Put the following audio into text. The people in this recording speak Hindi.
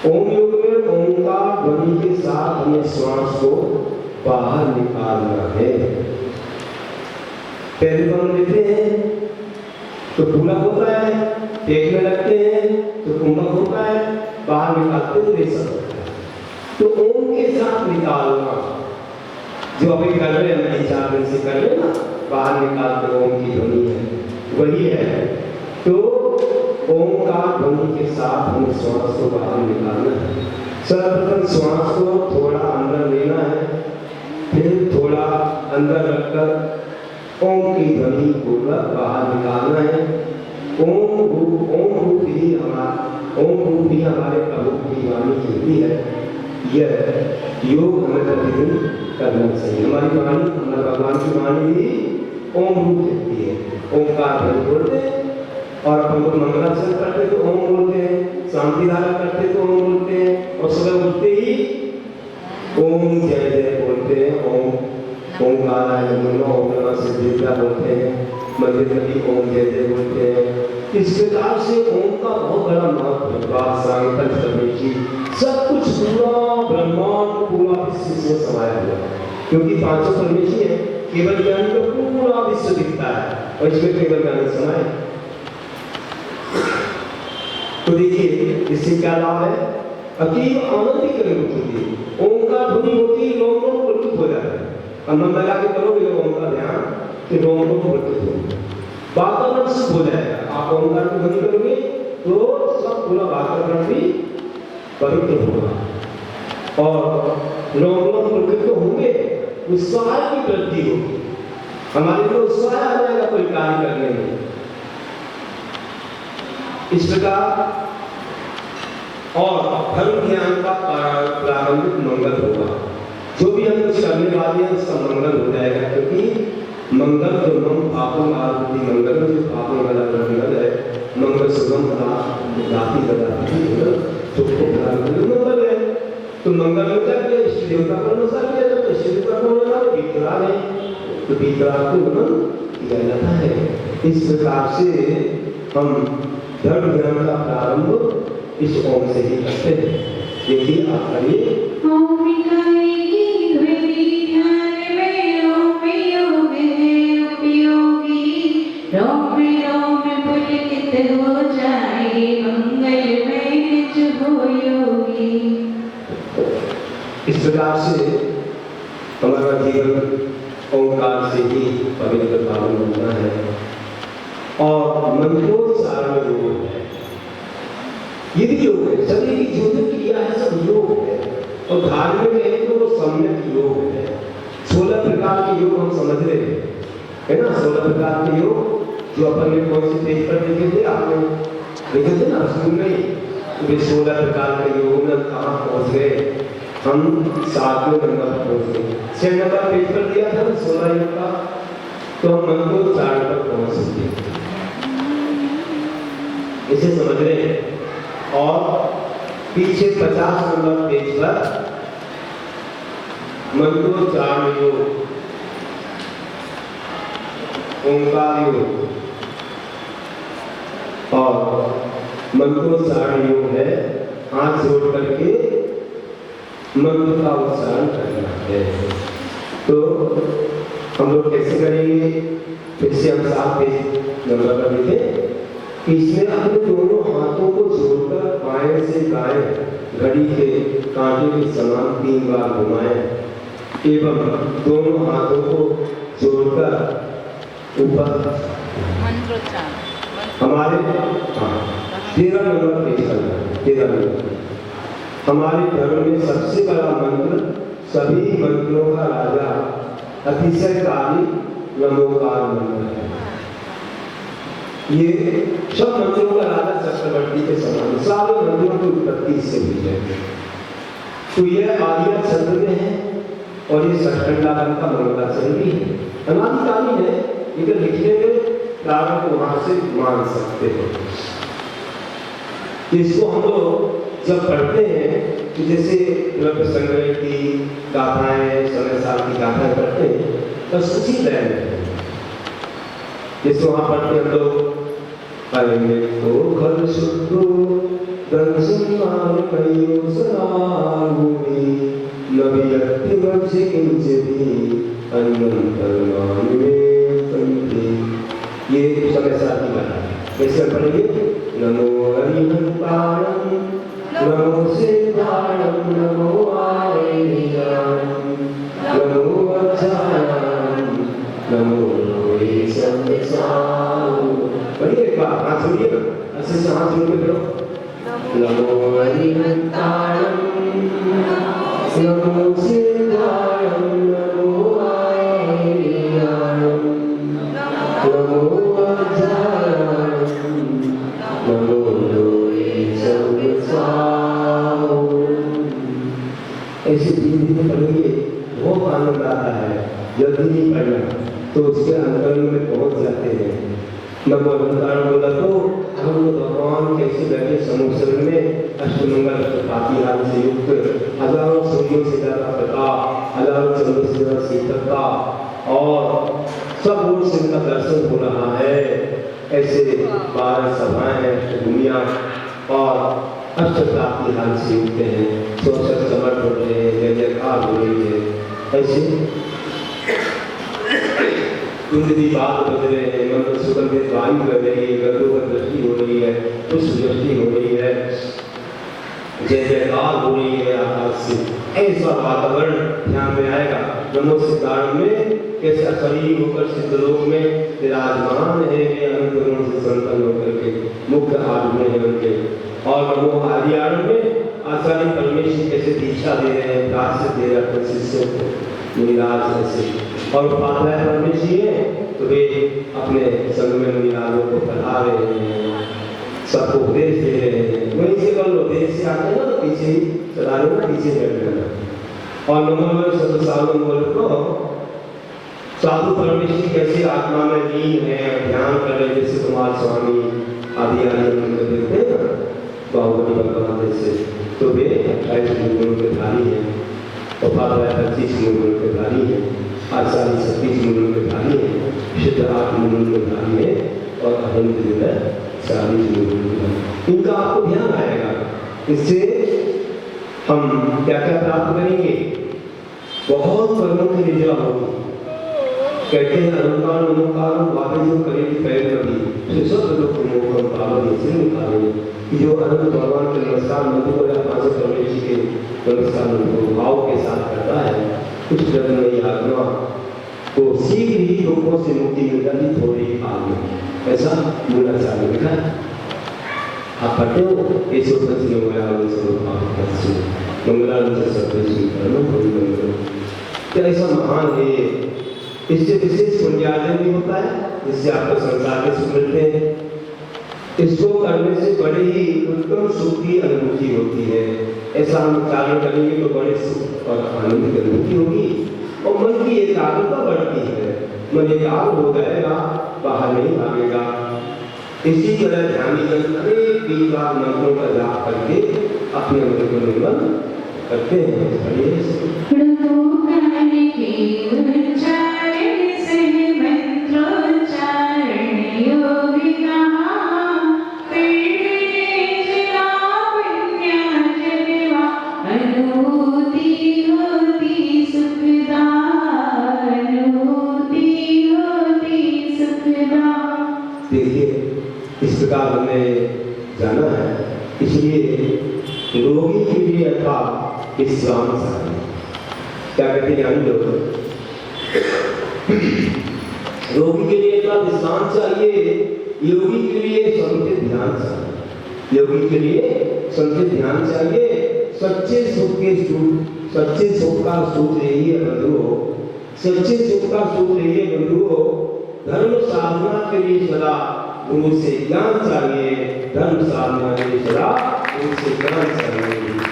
ओम योग में ओंकार ध्वनि के साथ हमें श्वास को बाहर निकालना है। पहले तो हम लेते हैं तो पूरा होता है, पेट में रखते हैं तो कुंभक होता है, बाहर निकालते तो रेशा होता है। तो ओम के साथ निकालना जो अभी कर रहे हैं, 3-4 दिन से कर रहे हैं ना, बाहर निकालते ओम की ध्वनि है वही है। तो ओंकार ध्वनि के साथ हमें श्वास को बाहर निकालना है। सर्वप्रथम श्वास को थोड़ा अंदर लेना है, फिर थोड़ा अंदर रखकर ओम की ध्वनि पूर्वक बाहर निकालना है। ओम रूप ही हमारे प्रभु की वाणी होती है। यह योग हमें प्रतिदिन करना चाहिए। हमारी वाणी, हमारे भगवान की वाणी भी ओम रूप कहती है। ओंकार ध्वनि बोलते हैं और अपन लोग मंगलाचरण करते तो ओम बोलते हैं, शांति धारा करते तो ओम बोलते हैं, और सुबह उठते ही ओम जय जय बोलते हैं। ओंकाराय नमः, ओम नमः सिद्धिदा बोलते हैं, मंदिर में भी ओम जय जय बोलते हैं। इस प्रकार से ओम का बहुत बड़ा महत्व है। बात सांगतन समेची सब कुछ पूरा ब्रह्मांड पूरा विश्व से समाया हुआ है, क्योंकि पांचों परमेश्वर है। केवल ज्ञान का पूरा विश्व दिखता है और इसमें केवल ज्ञान समाये। तो देखिए इससे क्या लाभ है? अतीव आनंद की अनुभूति। ओंकार ध्वनि होती है, लोग प्रवृत्त हो जाते हैं। अब मन लगा के करोगे ओम का ध्यान तो लोग प्रवृत्त होंगे, वातावरण शुद्ध हो जाएगा। आप ओंकार की ध्वनि करोगे तो सब पूरा वातावरण भी पवित्र होगा और लोग प्रवृत्त होंगे, उत्साह की वृद्धि होगी। हमारे लिए उत्साह आ जाएगा कोई कार्य करने में। इस प्रकार और धर्म ज्ञान का प्रारंभिक मंगल होगा। जो भी हम कुछ करने वाले हैं उसका मंगल हो जाएगा, क्योंकि मंगल जो हम पापों आरती मंगल जो पापों वाला मंगल है, मंगल सुगम राति मंगल है। तो मंगल में जाके इष्ट देवता को नमस्कार किया जाता है, इष्ट देवता को नमस्कार विकराल है तो विकराल को नमन किया जाता है। इस प्रकार से हम धर्म ज्ञान का प्रारंभ इस ओम से ही करते हैं। देखिए आप करिए। इस प्रकार से हमारा जीवन ओंकार से ही पवित्र पावन होना है और मंत्रोच्चारण योग है। ये भी योग है, सभी की जो जो क्रिया है सब योग है। और धार्मिक है तो वो सम्यक योग है। 16 प्रकार के योग हम समझ रहे हैं ना, 16 प्रकार के योग जो अपन ने कौन से पेज पर देखे थे, आपने देखे थे ना स्कूल में। तो 16 प्रकार के योग में कहाँ पहुँच गए हम? 7वें नंबर पर पहुँच गए। 6 नंबर पेज पर दिया था ना 16 योग का, तो हम मंत्रोच्चारण पर पहुँच सकते इसे समझ रहे हैं। और पीछे 50 नंबर पेज पर मंत्रोच्चारण योग, ओंकार योग और मंत्रोच्चारण योग है। हाथ जोड़ करके मंत्र का उच्चारण करना है। तो हम लोग कैसे करेंगे? फिर से हम 7 पेज नंबर पर लिखें। इसमें अपने दोनों हाथों को जोड़कर बाएं से दाएं घड़ी के कांटे के समान 3 बार घुमाएं एवं दोनों हाथों को जोड़कर ऊपर हमारे 13 नंबर पेज करना। 13 नंबर हमारे धर्म में सबसे बड़ा मंत्र, सभी मंत्रों का राजा, अतिशयकारी नमोकार मंत्र है। ये सब मंत्रों का राजा चक्रवर्ती के समान, सारे मंत्रों की उत्पत्ति इससे हुई है। तो यह आदिया छंद में है और ये सठखंडावन का मंगलाचरण भी है। अनादिकालीन है, लेकिन लिखने में प्रारंभ वहां से मान सकते हो। इसको हम लोग जब पढ़ते हैं तो जैसे द्रव्य संग्रह की गाथाएं, समय साल की गाथाएं पढ़ते हैं बस उसी लय में जैसे वहां पढ़ते हम लोग, अरे तो घर शुद्धो धनसुमान कयो सनागुणी नबियत्ति वंशे किंचिदी अन्नंतरमान में पंथी। ये समय साथी बना कैसे पढ़ेंगे? नमो हरिहंताणं नमो सिद्धाणं नमो आर्याणं नमो वज्राणं नमो लोहे संसार। पढ़िए एक बार हाथ जोड़िए ना, ऐसे से हाथ जोड़ के करो। नमो हरिहंताणं नमो सिद्धाणं नमो आर्याणं नमो वज्राणं नमो लोहे संसार। ऐसे धीरे धीरे पढ़ेंगे, बहुत आनंद आता है। जल्दी नहीं पढ़ना तो उसके अंदर में पहुंच जाते हैं। नमो हरिहंताणं बोला तो हम भगवान कैसे बैठे समुद्र में अष्टमंगल प्रतिहार से युक्त हजारों सूर्यों से ज्यादा प्रकाश, हजारों चंद्र से ज्यादा शीतलता और सब ओर से उनका दर्शन हो रहा है। ऐसे 12 सभाएं हैं, अष्टभूमियां और अष्टप्रातिहार से युक्त हैं। सोचर समर्थ हो रहे हैं, जय जयकार हो रही है। ऐसे कुंडली बात बज रहे हैं, मंत्र सुगंधित वायु बज रही है, गंधोपत दृष्टि हो रही है, पुष्प दृष्टि हो रही है, जय जयकार हो रही है आकाश से। ऐसा वातावरण ध्यान में आएगा। नमो सिद्धाणं में कैसे शरीर होकर सिद्धलोक में विराजमान है, वे अनंत गुण से संपन्न होकर के मुख्य आत्मा है उनके। और नमो आर्याणं में आचार्य परमेश्वर कैसे दीक्षा दे रहे हैं, प्राश्चित दे रहे हैं शिष्यों को मुनिराज ऐसे। और उपाध्याय परमेश्वर है तो वे अपने संग में मुनिराजों को पढ़ा रहे हैं, सबको उपदेश दे रहे हैं। वहीं से कर लो, देश से आते हैं ना तो पीछे ही चला लो ना, पीछे बैठ जाना। और नमो सदसाधु बोल को साधु परमेश्वर कैसे आत्मा में लीन है, ध्यान कर रहे, जैसे कुमार स्वामी आदि आदि मंदिर देखते हैं ना बाहुबली भगवान जैसे, तो वे 28 गुणों के धारी हैं, उपाध्याय 25 गुणों के धारी हैं, आचार्य 26 गुणों के धारी हैं, सिद्ध 8 गुणों के धारी हैं और अहिंद जो है 40 गुणों के धारी। इनका आपको ध्यान आएगा। इससे हम क्या क्या प्राप्त करेंगे? बहुत कर्मों की निद्रा होगी। कहते हैं अहंकार अहंकार वादे जो करेगी पैर कभी सब लोग मोहन पावन से निकालेंगे। जो अनंत भगवान के नमस्कार मंत्र को या पांच परमेश्वर के नमस्कार मंत्र को भाव के साथ करता है, उस जन्म में आत्मा को शीघ्र ही रोगों से मुक्ति मिल जाती थोड़ी काल में। ऐसा मूलाचार्य लिखा है, आप पढ़ते हो। ऐसे सत्य क्या ऐसा महान है? इससे विशेष पुण्यार्जन भी होता है, जिससे आपको संसार के सुख मिलते हैं। इसको करने से बड़े ही उत्तम सुख की अनुभूति होती है। ऐसा हम उच्चारण करेंगे तो बड़े सुख और आनंद की अनुभूति होगी और मन की एकाग्रता बढ़ती है। मन एकाग्र हो जाएगा, बाहर नहीं भागेगा। इसी तरह ध्यानी जन अनेक बार मंत्रों का जाप करके अपने मन को निर्मल करते हैं। देखिए इस प्रकार हमें जाना है, इसलिए रोगी के लिए अर्थात विश्राम चाहिए। क्या कहते हैं हम लोग? रोगी के लिए अर्थात विश्राम चाहिए, योगी के लिए संचित ध्यान चाहिए। योगी के लिए संचित ध्यान चाहिए। सच्चे सुख का सूत्र यही है बंधुओं, सच्चे सुख का सूत्र यही है बंधुओं। धर्म साधना के लिए सदा गुरु से ज्ञान चाहिए। धर्म साधना के लिए सदा गुरु से ज्ञान चाहिए।